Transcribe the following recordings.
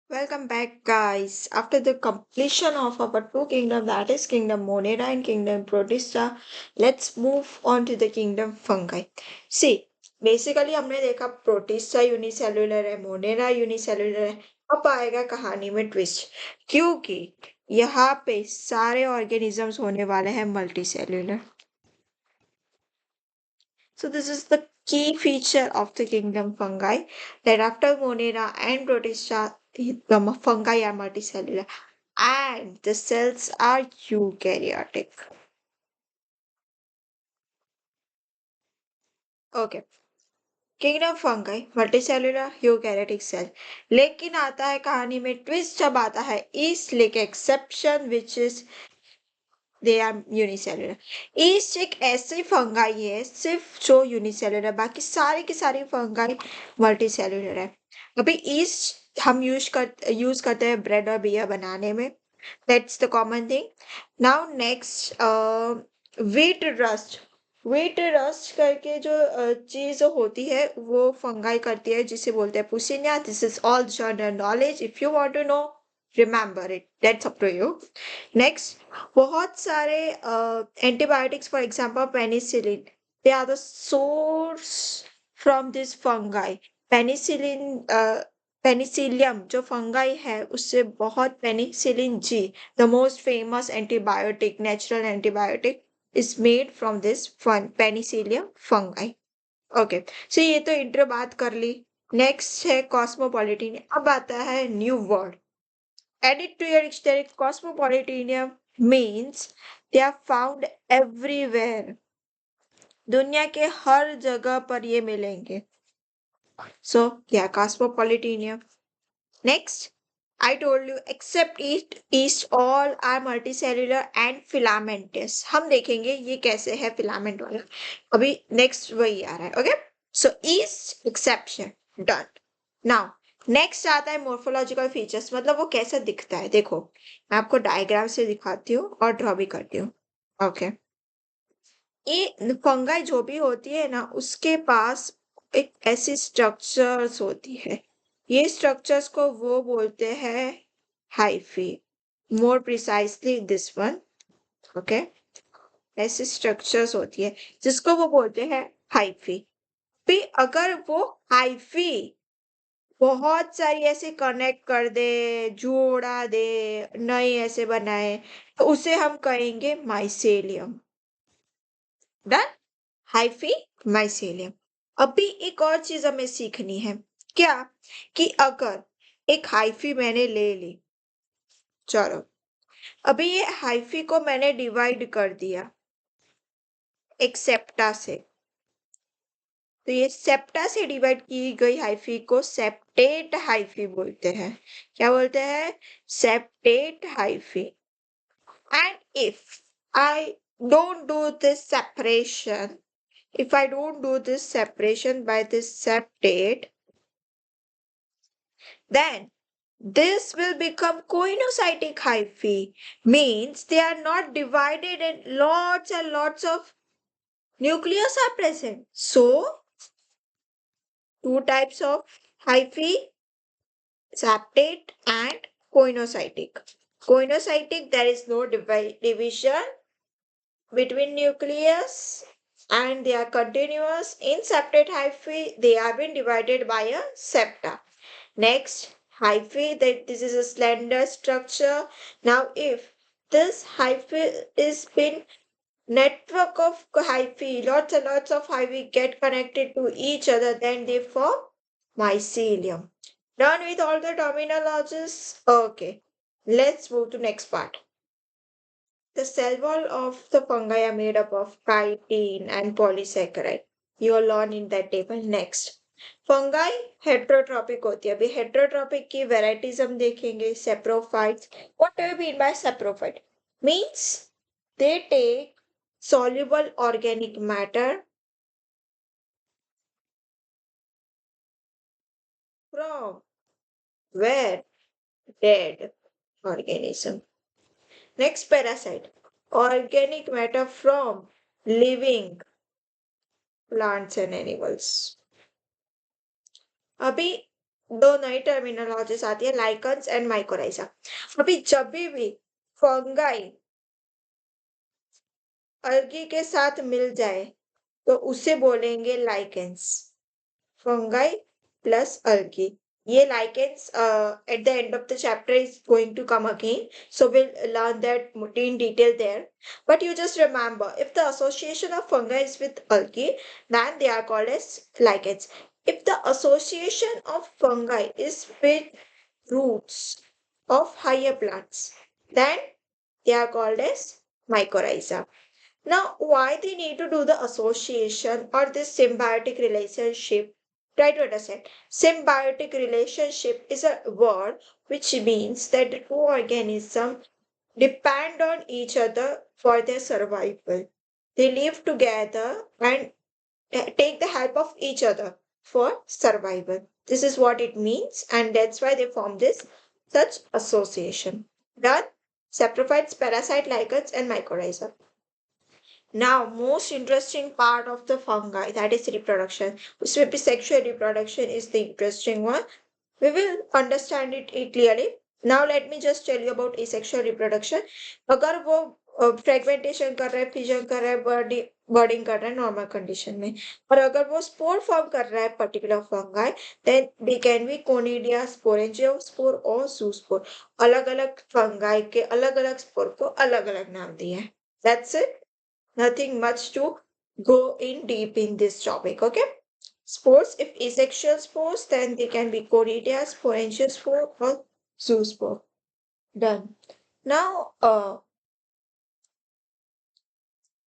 Welcome back, guys. After the completion of our two kingdom, that is Kingdom Monera and Kingdom Protista, let's move on to the Kingdom Fungi. See, basically हमने देखा protista unicellular है, Monera unicellular है. अब आएगा कहानी में twist, क्योंकि यहाँ पे सारे ऑर्गेनिजम्स होने वाले हैं multicellular. So this is the key feature of the kingdom fungi that after Monera and Protista, the fungi are multicellular and the cells are eukaryotic. Okay. Kingdom fungi multicellular eukaryotic cell. लेकिन आता है कहानी में twist जब आता है yeast like exception which is they are unicellular. Yeast एक ऐसी फंगाई है सिर्फ जो यूनिसेलुलर, बाकी सारी की सारी फंगाई मल्टीसेलुलर है. अभी ईस्ट हम यूज करते हैं ब्रेड और बियर बनाने में. That's the common thing. Now next, wheat rust करके जो चीज होती है वो फंगाई करती है, जिसे बोलते हैं पुसिनिया. This is all general knowledge. If you want to know, remember it. That's up to you. Next, बहुत सारे antibiotics, for example penicillin, they are the source from this fungi. Penicillin, penicillium जो fungi है उससे बहुत, penicillin G, the most famous antibiotic, natural antibiotic, is made from this penicillium fungi. Okay, so ये तो intro बात कर ली. Next है कॉस्मोपॉलिटीन. अब आता है new word. Added to your dictionary, cosmopolitanism means they are found everywhere. दुनिया के हर जगह पर ये मिलेंगे. So, yeah, cosmopolitanism. Next, I told you except east all are multicellular and filamentous. हम देखेंगे ये कैसे है फिलामेंट वाला. अभी नेक्स्ट वही आ रहा है. Okay, so yeast exception done. Now next आता है मोर्फोलॉजिकल फीचर्स, मतलब वो कैसा दिखता है. देखो, मैं आपको डायग्राम से दिखाती हूँ और ड्रॉ भी करती हूँ. ओके, ये फंगाई जो भी होती है ना, उसके पास एक ऐसी स्ट्रक्चर्स होती है. ये स्ट्रक्चर्स को वो बोलते हैं hyphae. More precisely this one. Okay, ऐसी स्ट्रक्चर्स होती है जिसको वो बोलते हैं हाइफी. भी अगर वो हाइफी बहुत सारी ऐसे कनेक्ट कर दे, जोड़ा दे, नए ऐसे बनाए, तो उसे हम कहेंगे माइसेलियम. डन. Hyphae, mycelium. अभी एक और चीज हमें सीखनी है. क्या? कि अगर एक हाइफी मैंने ले ली, चलो, अभी ये हाइफी को मैंने डिवाइड कर दिया एक सेप्टा से, तो ये सेप्टा से डिवाइड की गई हाइफी को सेप्टेट हाइफी बोलते हैं. क्या बोलते हैं? Septate hyphae. And if I don't do this separation, if I don't do this separation by this septate, then this will become coinocytic hyphae. Means they are not divided and lots and lots of nucleus are present. So, two types of hyphae, septate and coinocytic. Coinocytic, there is no division between nucleus and they are continuous. In septate hyphae, they have been divided by a septa. Next, hyphae, that this is a slender structure. Now, if this hyphae is been network of hyphae, lots and lots of hyphae get connected to each other, then they form mycelium. Done with all the terminologies? Okay, let's move to next part. The cell wall of the fungi are made up of chitin and polysaccharide. You will learn in that table. Next, fungi heterotrophic होती है. अभी heterotrophic की varieties हम देखेंगे. Saprophytes. What do you mean by saprophyte? Means they take soluble organic matter from where? Dead organism. Next, parasite. Organic matter from living plants and animals. अभी दो नई terminologies आती है, लाइकन्स एंड माइकोराइजा। अभी जब भी फंगाई अलगी के साथ मिल जाए तो उसे बोलेंगे लाइकेंस। Fungi plus algae. ये lichens at the end of the chapter is going to come again. So we'll learn that in detail there. But you just remember, if the association of fungi is with algae, then they are called as lichens. If the association of fungi is with roots of higher plants, then they are called as mycorrhiza. Now, why they need to do the association or this symbiotic relationship? Try to understand. Symbiotic relationship is a word which means that the two organisms depend on each other for their survival. They live together and take the help of each other for survival. This is what it means, and that's why they form this such association. Done? Saprophytes, parasite, lichens, and mycorrhiza. Now, most interesting part of the fungi, that is reproduction. उसमें भी sexual reproduction is the interesting one. We will understand it clearly. Now let me just tell you about asexual reproduction. अगर वो fragmentation कर रहा है, fission कर रहा है, बर्डिंग कर रहा है नॉर्मल कंडीशन में, और अगर वो स्पोर फॉर्म कर रहा है particular fungi, then they can be conidia, sporangiospore और जूस्पोर। अलग अलग फंगाई के अलग अलग स्पोर को अलग अलग नाम दिए हैं। That's it. Nothing much to go in deep in this topic. Okay. Spores, if asexual spores, then they can be conidia, sporangial spore, or zoospore. Done. Now,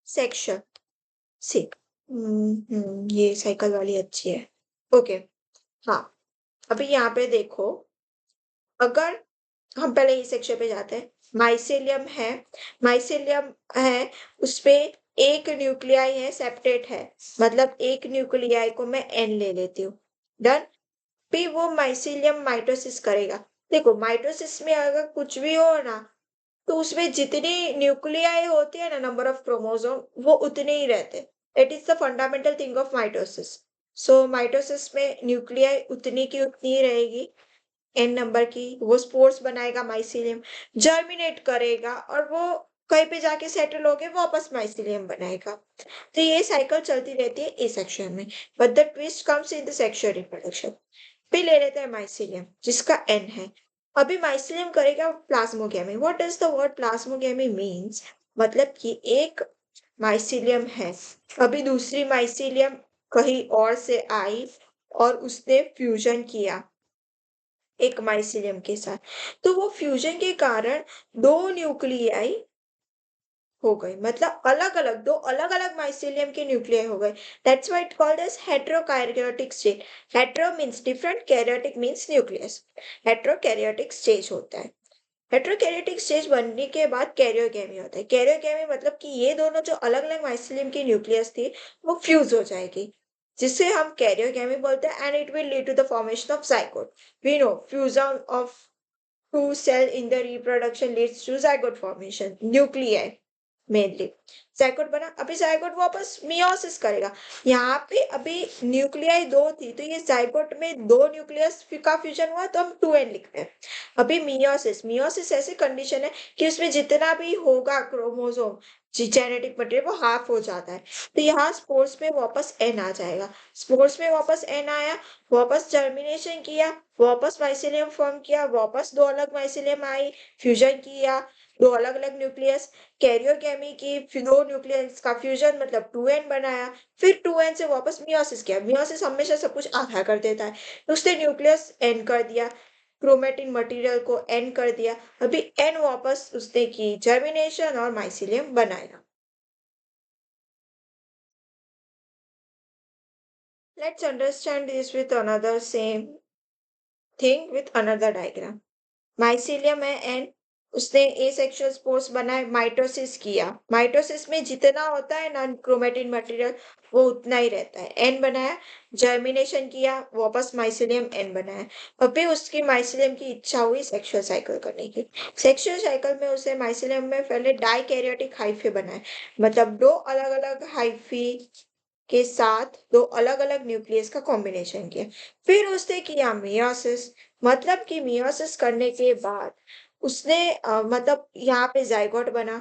section. See. ये साइकिल वाली अच्छी है। ओके, हाँ, अभी यहाँ पे देखो, अगर हम पहले इस सेक्शन पे जाते हैं। माइसेलियम है, माइसेलियम है, उसपे एक न्यूक्लियाई है, सेप्टेट है, मतलब एक न्यूक्लियाई को मैं एन ले लेती हूँ। डन। फिर वो माइसेलियम माइटोसिस करेगा। देखो, माइटोसिस में अगर कुछ भी हो ना, तो उसमें जितनी न्यूक्लियाई होती है ना, नंबर ऑफ क्रोमोसोम, वो उतने ही रहते। It is the fundamental thing of mitosis. So mitosis में न्यूक्लियाई उतनी की उतनी ही रहेगी, एन नंबर की। वो स्पोर्स बनाएगा, माइसीलियम जर्मिनेट करेगा, और वो कहीं पे जाके सेटल होके वापस माइसीलियम बनाएगा। तो ये साइकिल चलती रहती है ए सेक्शन में। But the twist comes in the sexual reproduction. फिर ले लेते हैं माइसीलियम, जिसका एन है। अभी माइसीलियम करेगा plasmogamy. What does the word plasmogamy means? मतलब कि एक माइसीलियम है, अभी दूसरी माइसीलियम कहीं और से आई और उसने फ्यूजन किया एक माइसीलियम के साथ, तो वो फ्यूजन के कारण दो न्यूक्लियाई हो गई, मतलब अलग अलग दो अलग अलग माइसीलियम के न्यूक्लियाई हो गए। That's why it called as heterokaryotic state. Hetero means different, karyotic means nucleus. Heterokaryotic stage होता है। हेटेरोकैरियोटिक स्टेज बनने के बाद कैरियोगेमी होता है। कैरियोगेमी मतलब कि ये दोनों जो अलग अलग माइसीलियम की न्यूक्लियस थी, वो फ्यूज हो जाएगी, जिसे हम कैरियोगेमी बोलते हैं, and it will lead to the formation of zygote. We know fusion of two cell in the reproduction leads to zygote formation, nuclei mainly. Zygote बना, अभी जाइगोट वापस मियोसिस करेगा। यहाँ पे अभी न्यूक्लियाई दो थी, तो ये जाइगोट में दो न्यूक्लियस का फ्यूजन हुआ, तो हम 2n लिखते हैं। अभी मियोसिस, मियोसिस ऐसी कंडीशन है कि उसमें जितना भी होगा क्रोमोसोम जेनेटिक मटेरियल, वो हाफ हो जाता है। तो यहाँ स्पोर्स में वापस एन आ जाएगा। स्पोर्स में वापस एन आया, वापस जर्मिनेशन किया, वापस माइसीलियम फॉर्म किया, वापस दो अलग माइसीलियम आई, फ्यूजन किया, दो अलग अलग न्यूक्लियस, कैरियोगेमी की दो न्यूक्लियस का फ्यूजन, मतलब 2n बनाया, फिर 2n से वापस मियोसिस किया। मियोसिस हमेशा सब कुछ आधा कर देता है, तो उसने न्यूक्लियस एन कर दिया, क्रोमेटिन मटेरियल को एन कर दिया। अभी एन वापस उसने की जर्मिनेशन और माइसीलियम बनाया। Let's understand this with another same thing with another diagram. Mycelium है एन, उसने एसेक्सुअल स्पोर्स बनाए, माइटोसिस किया। माइटोसिस में जितना होता है नॉन क्रोमेटिन मटेरियल, वो उतना ही रहता है। एन बनाया, जर्मिनेशन किया, वापस माइसीलियम एन बनाया। और फिर उसकी माइसीलियम की इच्छा हुई सेक्सुअल साइकिल करने की। सेक्सुअल साइकिल में उसे माइसीलियम में पहले डाइकैरियोटिक हाइफे बनाए, मतलब दो अलग अलग हाइफी के साथ दो अलग अलग न्यूक्लियस का कॉम्बिनेशन किया। फिर उसने किया मियोसिस, मतलब कि मियोसिस करने के बाद उसने मतलब यहाँ पे जाइगोट बना।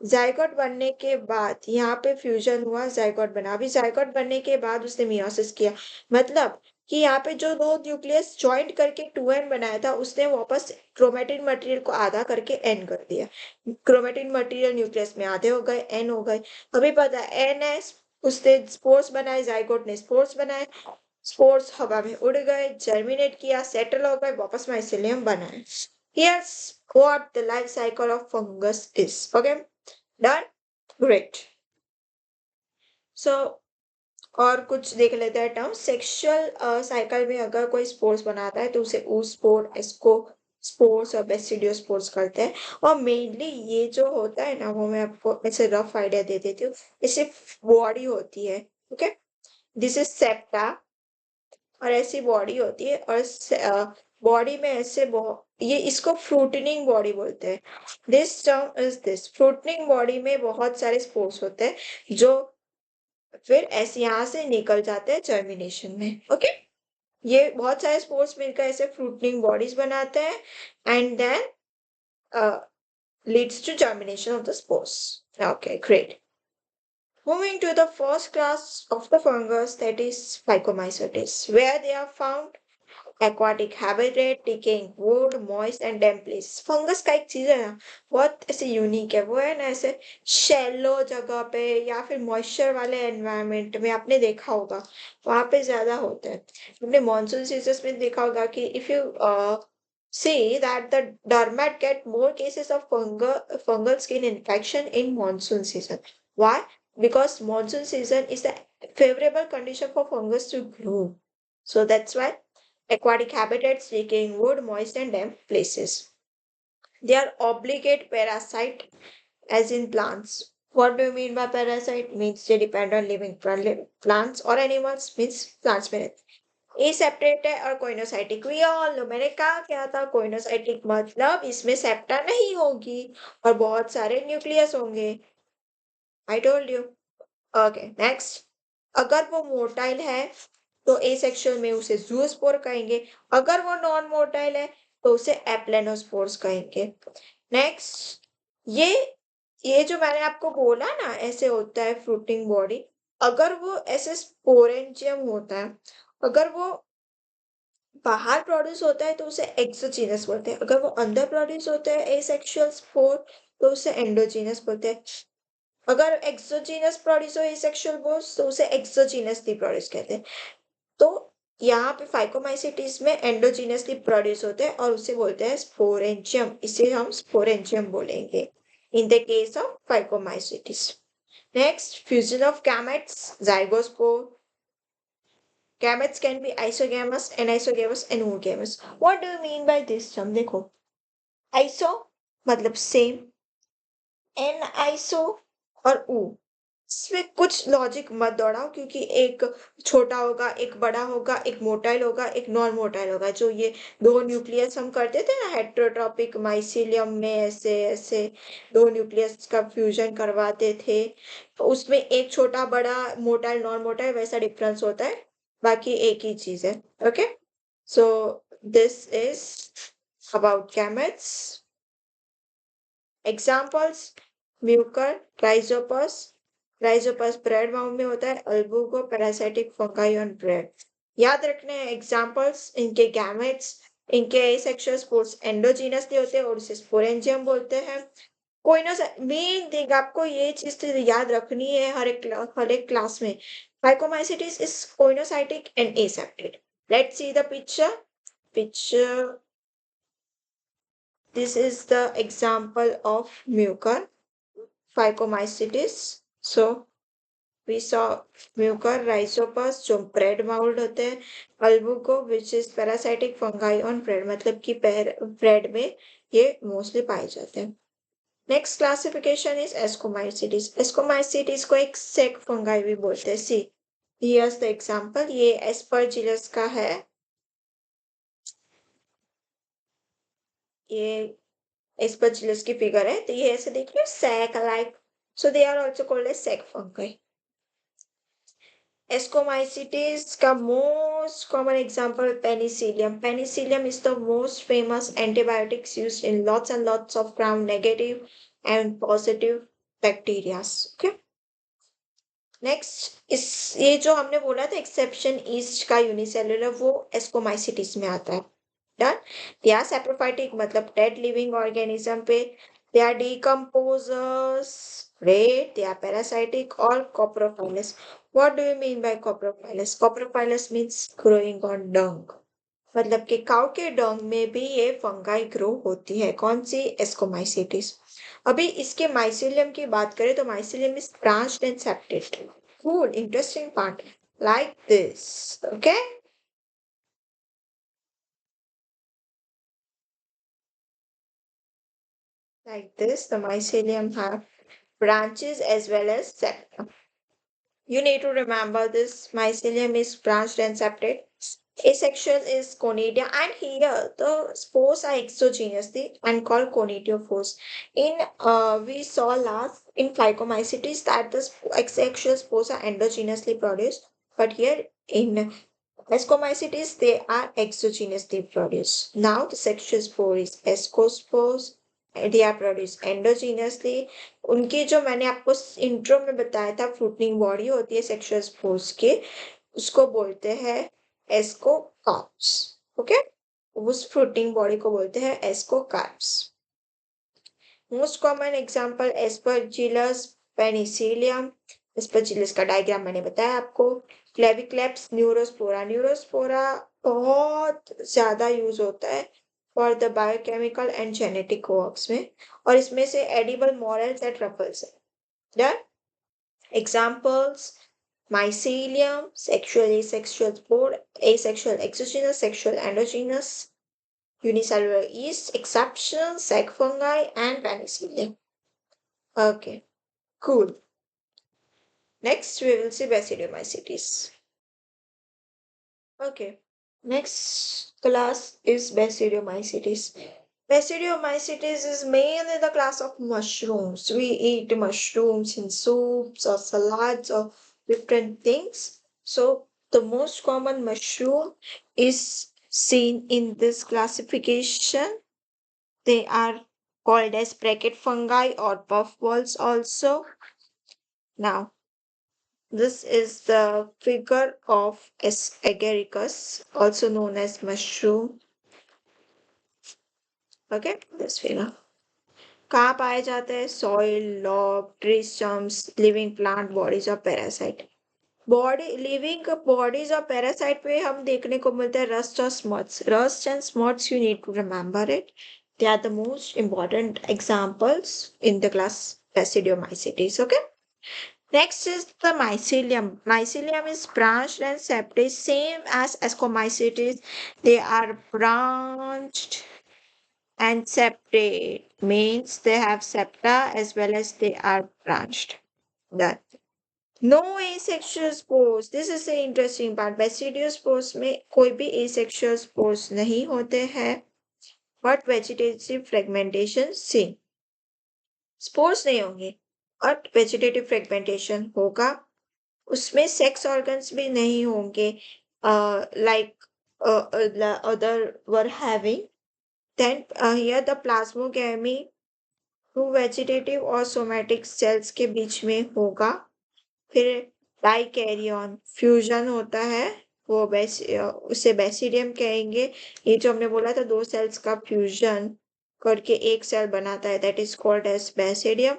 जाइगोट बनने के बाद यहाँ पे फ्यूजन हुआ, जाइगोट बना। अभी जाइगोट बनने के बाद उसने मियोसिस किया, मतलब कि यहाँ पे जो दो न्यूक्लियस ज्वाइंट करके 2n बनाया था, उसने वापस क्रोमेटिन मटेरियल को आधा करके n कर दिया। क्रोमेटिन मटेरियल न्यूक्लियस में आधे हो गए, n हो गए। अभी पता है n है, उसने स्पोर्स बनाए, जाइगोट ने स्पोर्स बनाए। स्पोर्स हवा में उड़ गए, जर्मिनेट किया, सेटल हो गए, वापस माइसेलियम बनाए। Here's what the life cycle of fungus is. Okay, done? Great. So और कुछ देख लेते हैं टर्म। सेक्सुअल साइकिल में अगर कोई स्पोर्स बनाता है तो उसे स्पोर, एस्को स्पोर्स और बेसिडियोस्पोर्स करते हैं। और मेनली ये जो होता है ना, वो मैं आपको ऐसे रफ आइडिया दे देती हूँ। इसे बॉडी होती है, ओके, दिस इज सेप्टा, और ऐसी बॉडी होती है। और बॉडी में ऐसे ये इसको फ्रूटनिंग बॉडी बोलते हैं। This term is this fruiting body में बहुत सारे स्पोर्स होते हैं जो फिर ऐसे यहाँ से निकल जाते हैं जर्मिनेशन में। ओके, ये बहुत सारे स्पोर्स मिलकर ऐसे फ्रूटनिंग बॉडीज बनाते हैं and then leads to germination of the spores. Okay, great. Moving to the first class of the fungus, that is Phycomycetes, where they are found aquatic habitat, decaying wood, moist and damp places. Fungus का एक चीज है ना, बहुत ऐसे unique है, वो है ना ऐसे शैलो जगह पे या फिर मॉइस्चर वाले एनवायरनमेंट में आपने देखा होगा, वहां पे ज्यादा होता है। आपने मॉनसून सीजन में देखा होगा कि if you see that the dermat get more cases of fungal skin infection in monsoon season. Why? Because monsoon season is the favorable condition for fungus to grow. So that's why aquatic habitats, decaying wood, moist and damp places. They are obligate parasite as in plants. What do you mean by parasite? Means they depend on living plants or animals, means plants में रहते हैं। Aseptate है और coenocytic, we all know, मैंने कहा क्या था, coenocytic मतलब इसमें सेप्टा नहीं होगी और बहुत सारे न्यूक्लियस होंगे। I told you. Okay, next. अगर वो मोटाइल है तो एसेक्सुअल में उसे जूस्पोर कहेंगे। अगर वो नॉन मोटाइल है तो उसे एप्लेनोस्पोर्स कहेंगे। नेक्स्ट, ये जो मैंने आपको बोला ना ऐसे होता है फ्रूटिंग बॉडी, अगर वो ऐसे स्पोरेंजियम होता है, अगर वो बाहर प्रोड्यूस होता है तो उसे एक्सोजीनस बोलते हैं। अगर वो अंदर प्रोड्यूस होता है एसेक्सुअल स्पोर तो उसे एंडोजीनस बोलते हैं। अगर एक्सोजीनस प्रोड्यूस हो एसेक्सुअल बोर्स तो उसे एक्सोजीनसली प्रोड्यूस कहते हैं। तो यहाँ पे फाइकोमाइसिटिस में एंडोजीनसली प्रोड्यूस होते हैं और उसे बोलते हैं स्पोरेंजियम, इसे हम स्पोरेंजियम बोलेंगे in the case of phycomycetes. Next, fusion of gametes, zygospore. Gametes can be isogamous, anisogamous and oogamous. What do you mean by this term? देखो, iso मतलब सेम, एन आइसो और ऊ, इसमें कुछ लॉजिक मत दौड़ाओ क्योंकि एक छोटा होगा, एक बड़ा होगा, एक मोटाइल होगा, एक नॉन मोटाइल होगा। जो ये दो न्यूक्लियस हम करते थे ना हेट्रोट्रॉपिक माइसीलियम में, ऐसे ऐसे दो न्यूक्लियस का फ्यूजन करवाते थे, तो उसमें एक छोटा बड़ा मोटाइल नॉन मोटाइल वैसा डिफरेंस होता है, बाकी एक ही चीज है। Okay, so this is about gametes. Examples, Mucor, Rhizopus. Rhizopus bread mount में होता है, अल्बुगो पैरासाइटिक फंगाई ऑन ब्रेड। याद रखने हैं एग्जाम्पल्स, इनके गैमेट्स, इनके एसेक्सुअल स्पोर्स एंडोजीनसली होते हैं और उसे स्पोरेंजियम बोलते हैं। कोई ना, मेन थिंग आपको ये चीज तो याद रखनी है हर एक क्लास में, phycomycetes is coenocytic and aseptate. Let's see the picture. This is the example of mucor, Phycomycetes. So we saw mucor, rhizopus जो bread mold होते हैं, albuco which is parasitic fungi on bread, मतलब कि bread में ये mostly पाए जाते हैं। Next classification is Ascomycetes. Ascomycetes को एक sec fungi भी बोलते हैं। See, here's the example. ये Aspergillus का है, ये Aspergillus की फिगर है, तो ये ऐसे देखिए sac like, so they are also called as sac fungi. Ascomycetes का most common example penicillium. Penicillium is the most famous antibiotics used in lots and lots of gram negative and positive bacteria. Okay. Next इस ये जो हमने बोला था exception yeast का unicellular वो ascomycetes में आता है डन दे आर सैप्रोफाइटिक मतलब डेड लिविंग ऑर्गेनिज्म पे they are decomposers great they are parasitic और coprophilous what do you mean by coprophilous coprophilous means growing on dung मतलब कि काउ के डंग में भी ये फंगाई ग्रो होती है कौन सी एस्कोमाइसिटिस अभी इसके माइसिलियम की बात करें तो mycelium is branched and septate cool interesting part like this okay like this the mycelium have branches as well as septum you need to remember this mycelium is branched and septate asexual is conidia and here the spores are exogenously and called conidiophores in we saw last in phycomycetes that the asexual spores are endogenously produced but here in ascomycetes, they are exogenously produced. Now, the sexual spore is ascospores. They are produced endogenously. उनकी जो मैंने आपको intro में बताया था fruiting body होती है sexual spores की उसको बोलते हैं एस्कोकार्प्स ओके उस फ्रूटिंग बॉडी को बोलते हैं ascocarps most common example Aspergillus Penicillium Aspergillus का डायग्राम मैंने बताया आपको क्लेविक्लेप्स न्यूरोस्पोरा न्यूरोस्पोरा बहुत ज्यादा यूज होता है for the biochemical and genetic works में और इसमें से एडिबल मॉरल्स एंड ट्रफल्स है done examples mycelium sexual asexual spore asexual exogenous sexual endogenous unicellular yeast exception sec fungi and penicillium okay cool next we will see basidiomycetes okay next class is basidiomycetes basidiomycetes is mainly the class of mushrooms we eat mushrooms in soups or salads or different things so the most common mushroom is seen in this classification they are called as bracket fungi or puffballs also now this is the figure of agaricus, also known as mushroom. Okay, this figure. कहाँ पाए जाते हैं soil log tree stumps living plant bodies और parasite body living bodies और parasite पे हम देखने को मिलते हैं rust and smuts you need to remember it they are the most important examples in the class basidiomycetes okay next is the mycelium. Mycelium is branched and septate, same as ascomycetes. They are branched and septate, means they have septa as well as they are branched. Done. No asexual spores. This is the interesting part. Basidiospores में कोई भी asexual spores नहीं होते हैं, but vegetative fragmentation seen. Spores नहीं होंगे, but vegetative fragmentation होगा. उसमें सेक्स ऑर्गन्स भी नहीं होंगे like other were having then here the plasmogamy to vegetative और सोमैटिक सेल्स के बीच में होगा फिर डाइकैरियन फ्यूजन होता है वो उसे बेसिडियम कहेंगे ये जो हमने बोला था दो सेल्स का फ्यूजन करके एक सेल बनाता है that is called as basidium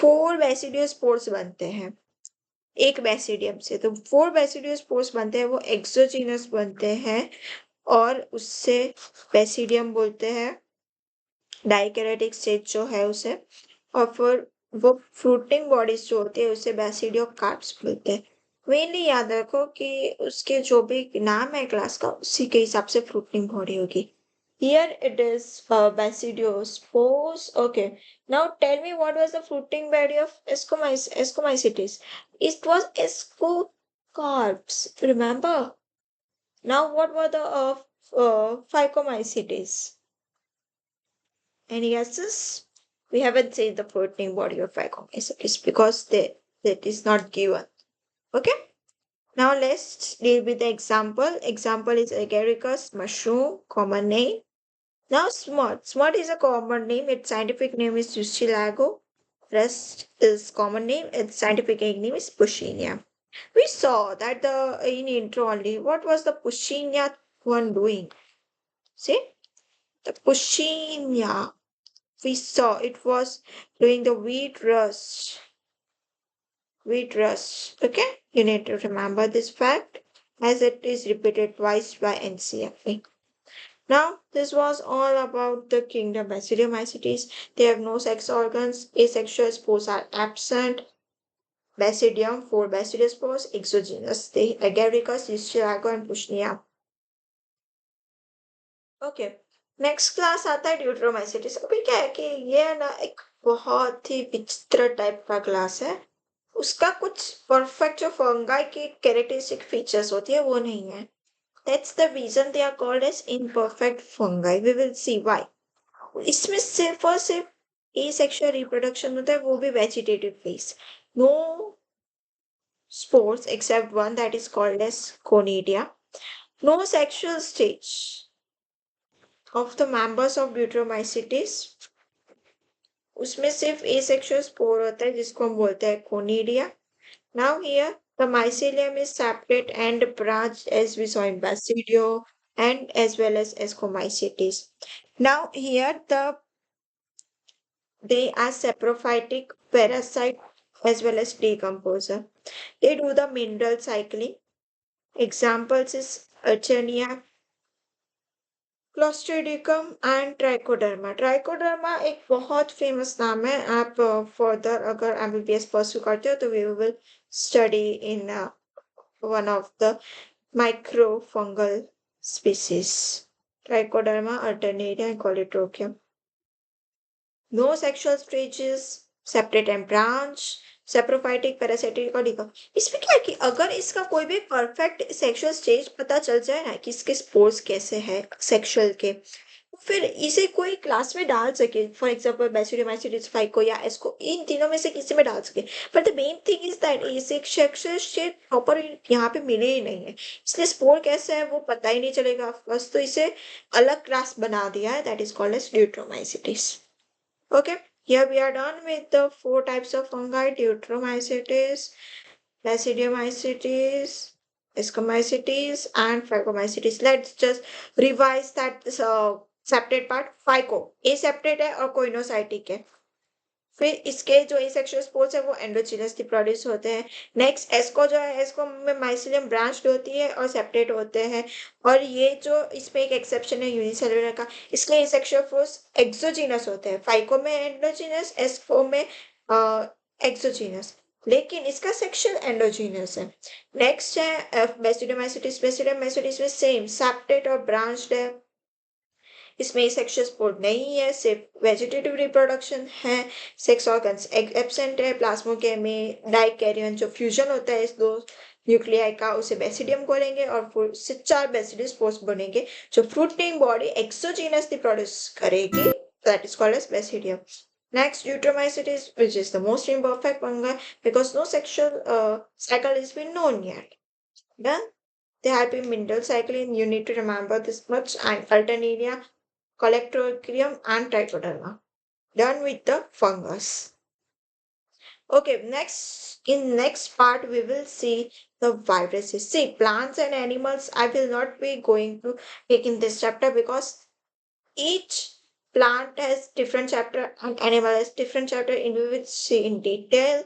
4 basidiospores बनते हैं एक बेसिडियम से तो 4 बेसिडियोस्पोर्स बनते हैं वो एक्सोजीनस बनते हैं और उससे बेसिडियम बोलते हैं डाइकैरियोटिक स्टेज जो है उसे और फिर वो फ्रूटिंग बॉडीज जो होती है उसे बेसिडियो कार्प्स बोलते हैं मेनली याद रखो कि उसके जो भी नाम है क्लास का उसी के हिसाब से फ्रूटिंग बॉडी होगी here it is Basidiospores. Okay. Now tell me what was the fruiting body of Ascomycetes? It was ascocarps. Remember? Now what were the Phycomycetes? Any guesses? We haven't seen the fruiting body of Phycomycetes because that is not given. Okay. Now let's deal with the example. Example is agaricus mushroom, common name. Now smut. Smut is a common name. Its scientific name is Tussilago. Rest is common name. Its scientific name is Puccinia. We saw that the in intro only. What was the Puccinia one doing? See, the Puccinia. We saw it was doing the wheat rust. Wheat rust. Okay, you need to remember this fact as it is repeated twice by NCFA. Now, this was all about the kingdom Basidiomycetes. They have no sex organs. Asexual spores are absent. Basidium, four basidiospores, exogenous. They Agaricus, Euchirago and Pushnia. Okay, next class आता है ड्यूट्रोमाइसिटिस। अभी क्या है कि ये ना एक बहुत ही विचित्र टाइप का क्लास है। उसका कुछ परफेक्ट जो फंगाई की कैरेक्टरिस्टिक फीचर्स होती है वो नहीं है। That's the reason they are called as imperfect fungi. We will see why. इसमें सिर्फ और सिर्फ एसेक्सुअल रिप्रोडक्शन होता है, वो भी vegetative phase. No spores except one that is called as conidia. No sexual stage of the members of Deuteromycetes. उसमें सिर्फ asexual spore होता है जिसको हम बोलते हैं conidia. Now here the mycelium is separate and branched as we saw in Basidio and as well as Ascomycetes. Now here they are saprophytic parasite as well as decomposer. They do the mineral cycling. Examples is Archenia, क्लोस्ट्रिडिकम and trichoderma. Trichoderma एक बहुत famous नाम है। आप further अगर MBBS pursue करते हो तो we will study in one of the micro fungal species, trichoderma, alternaria and colletotrichum. No sexual stages, separate and branch, saprophytic, parasitic और डिकम। इसमें क्या है कि अगर इसका कोई भी परफेक्ट सेक्सुअल स्टेज पता चल जाए ना कि इसके स्पोर्स कैसे है सेक्सुअल के, तो फिर इसे कोई क्लास में डाल सके। फॉर एग्जाम्पल बैसिडियोमाइसिटिस फाइको या इसको इन तीनों में से किसी में डाल सके। But the main thing is that इसे सेक्सुअल स्टेज प्रॉपर यहाँ पे मिले ही नहीं है, इसलिए स्पोर कैसे है वो पता ही नहीं चलेगा। बस तो इसे अलग क्लास बना दिया है, that is called as deuteromycetes. Okay, here we are done with the four types of fungi: Deuteromycetes, Basidiomycetes, Ascomycetes, and Phygomycetes. Let's just revise that septate part. Phyco, aseptate है और कोइनोसाइटिक है। फिर इसके जो asexual spores है वो endogenously produce होते हैं। नेक्स्ट एस्को जो है, एस्को में माइसिलियम ब्रांच्ड होती है और सेपरेट होते हैं। और ये जो इसमें एक एक्सेप्शन है यूनिसेलुलर का, इसलिए एसेक्सुअल स्पोर्स एक्सोजीनस होते हैं। फाइको में एंडोजीनस, एस्को में एक्सोजीनस, लेकिन इसका सेक्शन एंडोजीनस है। नेक्स्ट है बेसिडोमाइसिटिस। बेसिडोमाइसिटिस में सेम सेपरेट और ब्रांच्ड है। इसमें सेक्सुअल स्पोर्ट नहीं है, सिर्फ वेजिटेटिव रिप्रोडक्शन है। सेक्स ऑर्गन्स एब्सेंट है। प्लाज्मोगे में डाइकैरियन जो फ्यूजन होता है इस दो न्यूक्लियाई का, उसे बेसिडियम बोलेंगे और फिर से चार बेसिडियोस्पोर्स बनेंगे जो फ्रूटिंग बॉडी एक्सोजीनसली प्रोड्यूस करेगी, that is called as basidium. Next, Deuteromycetes, which is the most imperfect fungi because no sexual cycle has been known yet. Done? They help in mineral cycling. You need to remember this much. And Alternaria, Collectorium and Trichoderma. Done with the fungus. Okay, in next part we will see the viruses. See, plants and animals I will not be going to take in this chapter because each plant has different chapter and animal has different chapter in we will see in detail.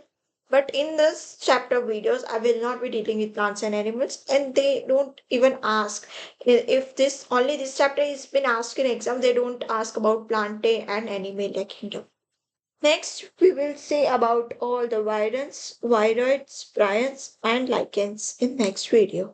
But in this chapter videos, I will not be dealing with plants and animals, and they don't even ask if this only this chapter has been asked in exam. They don't ask about plant and animal kingdom. Next, we will say about all the viroids, prions, and lichens in next video.